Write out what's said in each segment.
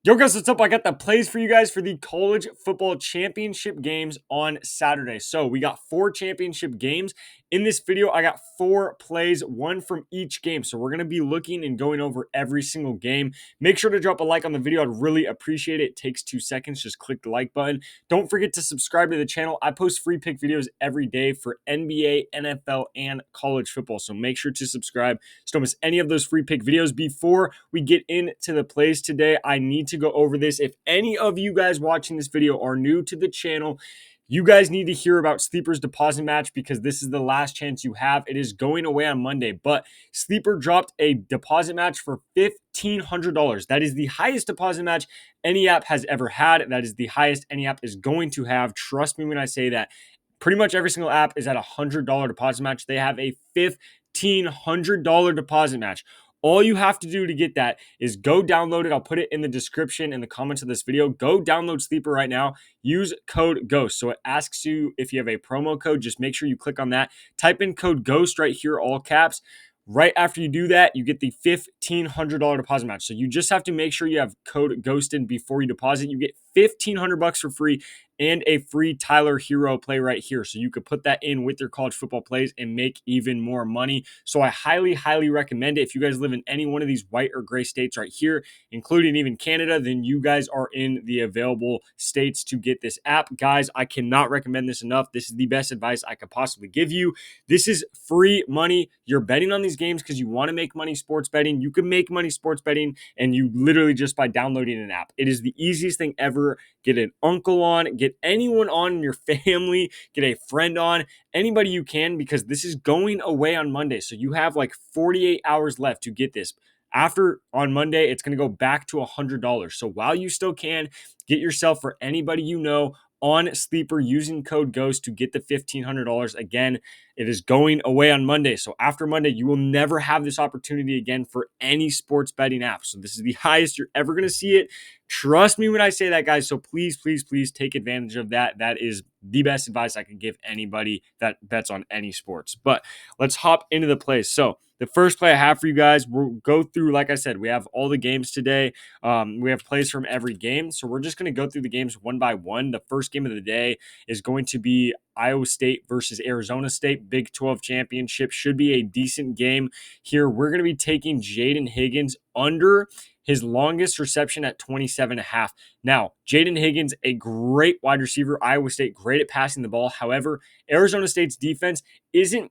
Yo, guys, what's up? I got the plays for you guys for the college football championship games on Saturday. So we got 4 championship games. In this video, I got 4 plays, one from each game. So we're going to be looking and going over every single game. Make sure to drop a like on the video. I'd really appreciate it. It takes 2 seconds. Just click the like button. Don't forget to subscribe to the channel. I post free pick videos every day for NBA, NFL, and college football. So make sure to subscribe so don't miss any of those free pick videos. Before we get into the plays today, I need to go over this. If any of you guys watching this video are new to the channel, you guys need to hear about Sleeper's deposit match because this is the last chance you have. It is going away on Monday, but Sleeper dropped a deposit match for $1,500. That is the highest deposit match any app has ever had. That is the highest any app is going to have. Trust me when I say that. Pretty much every single app is at a $100 deposit match. They have a $1,500 deposit match. All you have to do to get that is go download it. I'll put it in the description in the comments of this video. Go download Sleeper right now. Use code GHOST. So it asks you if you have a promo code. Just make sure you click on that. Type in code GHOST right here, all caps. Right after you do that, you get the $1,500 deposit match. So you just have to make sure you have code GHOSTED before you deposit. You get $1,500 for free and a free Tyler Hero play right here. So you could put that in with your college football plays and make even more money. So I highly, highly recommend it. If you guys live in any one of these white or gray states right here, including even Canada, then you guys are in the available states to get this app. Guys, I cannot recommend this enough. This is the best advice I could possibly give you. This is free money. You're betting on these games because you want to make money sports betting. You can make money sports betting and you literally just by downloading an app. It is the easiest thing ever. Get an uncle on, get anyone on in your family, get a friend on, anybody you can, because this is going away on Monday. So you have like 48 hours left to get this. After on Monday, it's going to go back to $100. So while you still can, get yourself for anybody you know on Sleeper using code GHOST to get the $1,500. Again, it is going away on Monday. So after Monday, you will never have this opportunity again for any sports betting app. So this is the highest you're ever going to see it. Trust me when I say that, guys. So please, please, please take advantage of that. That is the best advice I can give anybody that bets on any sports. But let's hop into the plays. So the first play I have for you guys, we'll go through, like I said, we have all the games today. We have plays from every game. So we're just going to go through the games one by one. The first game of the day is going to be Iowa State versus Arizona State, Big 12 Championship. Should be a decent game here. We're going to be taking Jaden Higgins under his longest reception at 27.5. Now, Jaden Higgins, a great wide receiver. Iowa State, great at passing the ball. However, Arizona State's defense isn't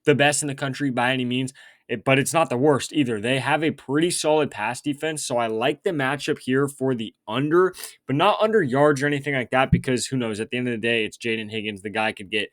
the best in the country by any means. But it's not the worst either. They have a pretty solid pass defense, so I like the matchup here for the under, but not under yards or anything like that because who knows? At the end of the day, it's Jaden Higgins. The guy could get,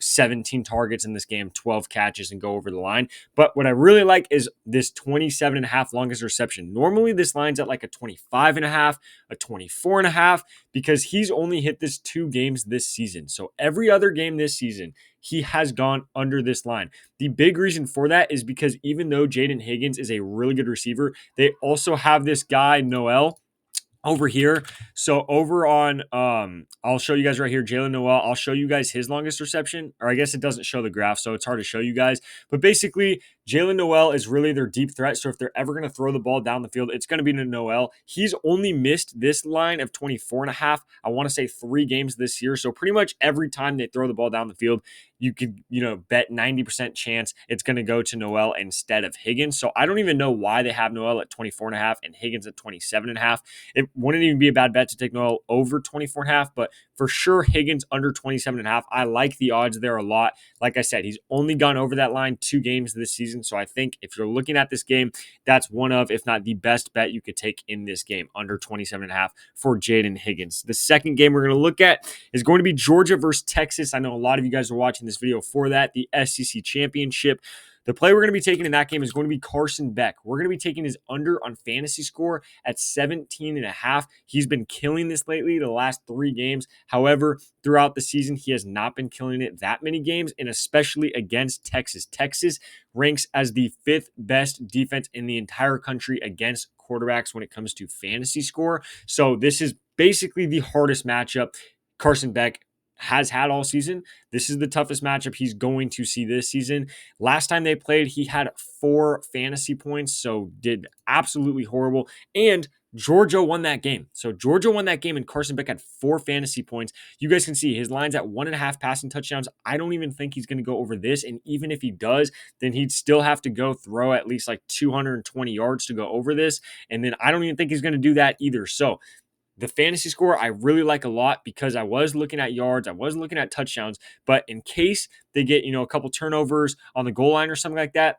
17 targets in this game, 12 catches, and go over the line. But what I really like is this 27.5 longest reception. Normally, this line's at like a 25.5, a 24.5, because he's only hit this 2 games this season. So every other game this season, he has gone under this line. The big reason for that is because even though Jaden Higgins is a really good receiver, they also have this guy, Noel, over here. So over on, I'll show you guys right here, Jalen Noel. I'll show you guys his longest reception, or I guess it doesn't show the graph, so it's hard to show you guys. But basically, Jalen Noel is really their deep threat. So if they're ever going to throw the ball down the field, it's going to be to Noel. He's only missed this line of 24.5. I want to say 3 games this year. So pretty much every time they throw the ball down the field, you could, bet 90% chance it's going to go to Noel instead of Higgins. So I don't even know why they have Noel at 24.5 and Higgins at 27.5. It wouldn't even be a bad bet to take Noel over 24.5, but for sure Higgins under 27.5. I like the odds there a lot. Like I said, he's only gone over that line 2 games this season. So I think if you're looking at this game, that's one of, if not the best bet you could take in this game, under 27.5 for Jaden Higgins. The second game we're going to look at is going to be Georgia versus Texas. I know a lot of you guys are watching this video for that, the SEC Championship. The play we're going to be taking in that game is going to be Carson Beck. We're going to be taking his under on fantasy score at 17.5. He's been killing this lately the last 3 games. However, throughout the season, he has not been killing it that many games, and especially against Texas. Texas ranks as the 5th best defense in the entire country against quarterbacks when it comes to fantasy score. So this is basically the hardest matchup Carson Beck has had all season. This is the toughest matchup he's going to see this season. Last time they played, he had 4 fantasy points, so did absolutely horrible. And Georgia won that game. So Georgia won that game, and Carson Beck had 4 fantasy points. You guys can see his line's at 1.5 passing touchdowns. I don't even think he's going to go over this. And even if he does, then he'd still have to go throw at least like 220 yards to go over this. And then I don't even think he's going to do that either. So the fantasy score I really like a lot because I was looking at yards, I was looking at touchdowns, but in case they get, a couple turnovers on the goal line or something like that,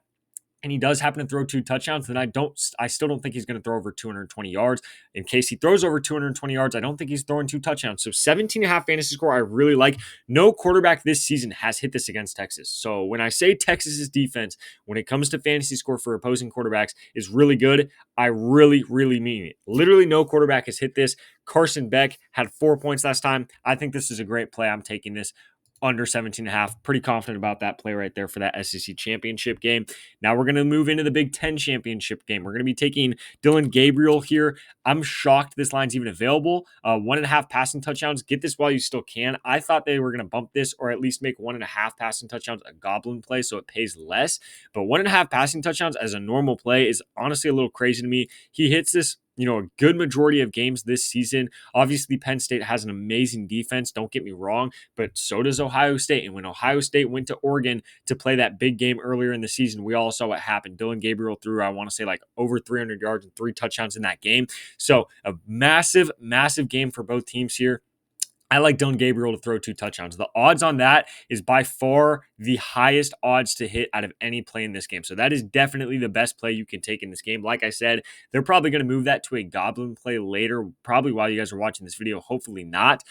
and he does happen to throw 2 touchdowns, then I still don't think he's going to throw over 220 yards. In case he throws over 220 yards, I don't think he's throwing 2 touchdowns. So 17.5 fantasy score, I really like. No quarterback this season has hit this against Texas. So when I say Texas's defense, when it comes to fantasy score for opposing quarterbacks, is really good, I really, really mean it. Literally no quarterback has hit this. Carson Beck had 4 points last time. I think this is a great play. I'm taking this under 17.5. Pretty confident about that play right there for that SEC championship game. Now we're going to move into the Big Ten championship game. We're going to be taking Dillon Gabriel here. I'm shocked this line's even available. 1.5 passing touchdowns. Get this while you still can. I thought they were going to bump this or at least make 1.5 passing touchdowns a goblin play so it pays less. But 1.5 passing touchdowns as a normal play is honestly a little crazy to me. He hits this a good majority of games this season. Obviously, Penn State has an amazing defense. Don't get me wrong, but so does Ohio State. And when Ohio State went to Oregon to play that big game earlier in the season, we all saw what happened. Dillon Gabriel threw, I want to say, like over 300 yards and 3 touchdowns in that game. So a massive, massive game for both teams here. I like Dillon Gabriel to throw 2 touchdowns. The odds on that is by far the highest odds to hit out of any play in this game. So that is definitely the best play you can take in this game. Like I said, they're probably going to move that to a goblin play later, probably while you guys are watching this video. Hopefully not.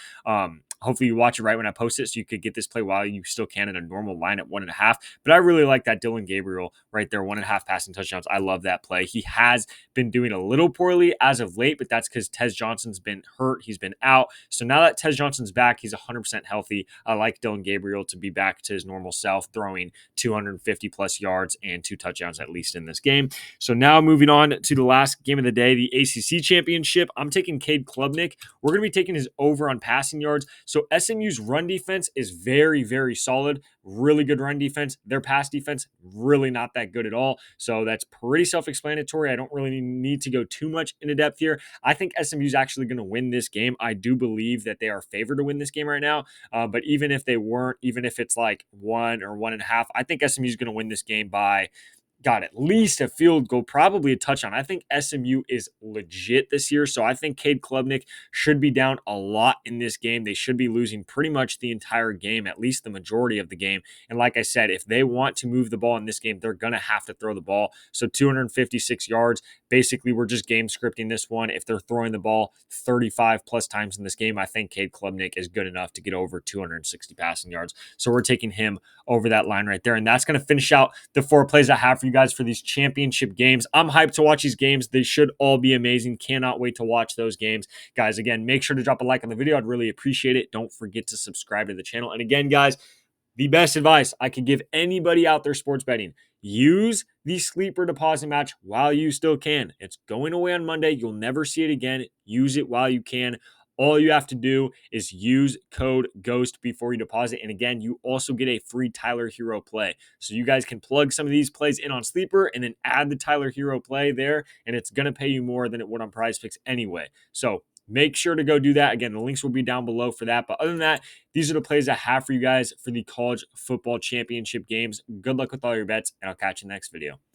Hopefully you watch it right when I post it so you could get this play while you still can in a normal line at 1.5. But I really like that Dillon Gabriel right there, 1.5 passing touchdowns. I love that play. He has been doing a little poorly as of late, but that's because Tez Johnson's been hurt. He's been out. So now that Tez Johnson's back, he's 100% healthy. I like Dillon Gabriel to be back to his normal self, throwing 250 plus yards and 2 touchdowns at least in this game. So now moving on to the last game of the day, the ACC Championship. I'm taking Cade Klubnik. We're going to be taking his over on passing yards. So SMU's run defense is very, very solid. Really good run defense. Their pass defense, really not that good at all. So that's pretty self-explanatory. I don't really need to go too much into depth here. I think SMU's actually going to win this game. I do believe that they are favored to win this game right now. But even if they weren't, even if it's like 1 or 1.5, I think SMU's going to win this game by got at least a field goal, probably a touchdown. I think SMU is legit this year, so I think Cade Klubnik should be down a lot in this game. They should be losing pretty much the entire game, at least the majority of the game. And like I said, if they want to move the ball in this game, they're going to have to throw the ball. So 256 yards. Basically, we're just game scripting this one. If they're throwing the ball 35 plus times in this game, I think Cade Klubnik is good enough to get over 260 passing yards. So we're taking him over that line right there. And that's going to finish out the 4 plays I have for you guys for these championship games. I'm hyped to watch these games. They should all be amazing. Cannot wait to watch those games. Guys, again, make sure to drop a like on the video. I'd really appreciate it. Don't forget to subscribe to the channel. And again, guys, the best advice I could give anybody out there sports betting, use the sleeper deposit match while you still can. It's going away on Monday. You'll never see it again. Use it while you can. All you have to do is use code GHOST before you deposit. And again, you also get a free Tyler Hero play. So you guys can plug some of these plays in on Sleeper and then add the Tyler Hero play there. And it's going to pay you more than it would on Prizepicks anyway. So make sure to go do that. Again, the links will be down below for that. But other than that, these are the plays I have for you guys for the college football championship games. Good luck with all your bets, and I'll catch you in the next video.